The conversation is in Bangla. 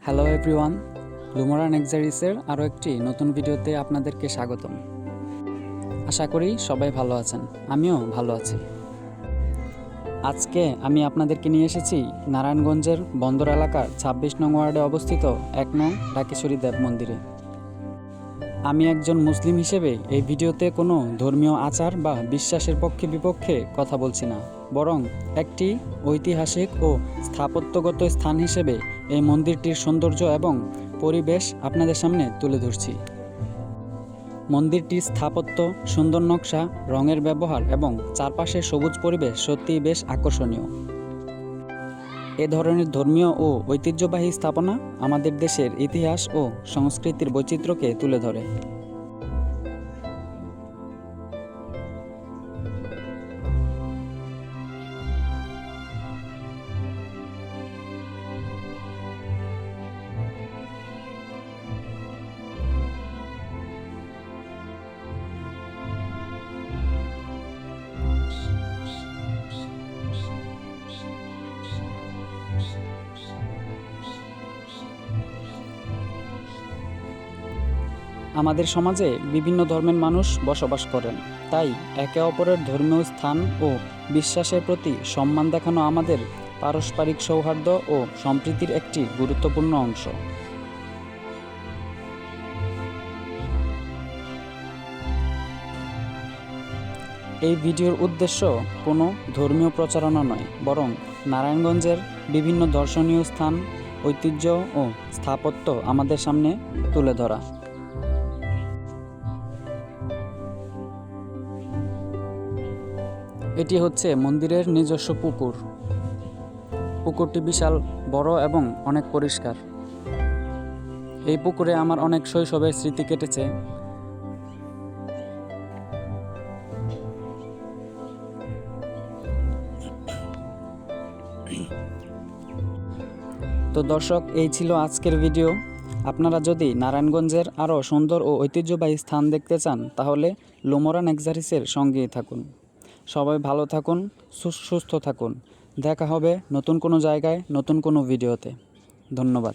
হ্যালো এভরিওয়ান, লুমোরা নেক্সারিসের আরও একটি নতুন ভিডিওতে আপনাদেরকে স্বাগতম। আশা করি সবাই ভালো আছেন, আমিও ভালো আছি। আজকে আমি আপনাদেরকে নিয়ে এসেছি নারায়ণগঞ্জের বন্দর এলাকার ২৬ নং ওয়ার্ডে অবস্থিত ১ নং ঢাকেশ্বরী দেব মন্দিরে। আমি একজন মুসলিম হিসেবে এই ভিডিওতে কোনো ধর্মীয় আচার বা বিশ্বাসের পক্ষে বিপক্ষে কথা বলছি না, বরং একটি ঐতিহাসিক ও স্থাপত্যগত স্থান হিসেবে এই মন্দিরটির সৌন্দর্য এবং পরিবেশ আপনাদের সামনে তুলে ধরছি। মন্দিরটির স্থাপত্য, সুন্দর নকশা, রঙের ব্যবহার এবং চারপাশের সবুজ পরিবেশ সত্যিই বেশ আকর্ষণীয়। এ ধরনের ধর্মীয় ও ঐতিহ্যবাহী স্থাপনা আমাদের দেশের ইতিহাস ও সংস্কৃতির বৈচিত্র্যকে তুলে ধরে। আমাদের সমাজে বিভিন্ন ধর্মের মানুষ বসবাস করেন, তাই একে অপরের ধর্মীয় স্থান ও বিশ্বাসের প্রতি সম্মান দেখানো আমাদের পারস্পরিক সৌহার্দ্য ও সম্প্রীতির একটি গুরুত্বপূর্ণ অংশ। এই ভিডিওর উদ্দেশ্য কোনো ধর্মীয় প্রচারণা নয়, বরং নারায়ণগঞ্জের বিভিন্ন দর্শনীয় স্থান, ঐতিহ্য ও স্থাপত্য আমাদের সামনে তুলে ধরা। এটি হচ্ছে মন্দিরের নিজস্ব পুকুর। পুকুরটি বিশাল বড় এবং অনেক পরিষ্কার। এই পুকুরে আমার অনেক শৈশবের স্মৃতি কেটেছে। তো দর্শক, এই ছিল আজকের ভিডিও। আপনারা যদি নারায়ণগঞ্জের আরও সুন্দর ও ঐতিহ্যবাহী স্থান দেখতে চান, তাহলে লুমোরা নেক্সারিসের সঙ্গেই থাকুন। সবাই ভালো থাকুন, সুস্থ থাকুন। দেখা হবে নতুন কোনো জায়গায়, নতুন কোনো ভিডিওতে। ধন্যবাদ।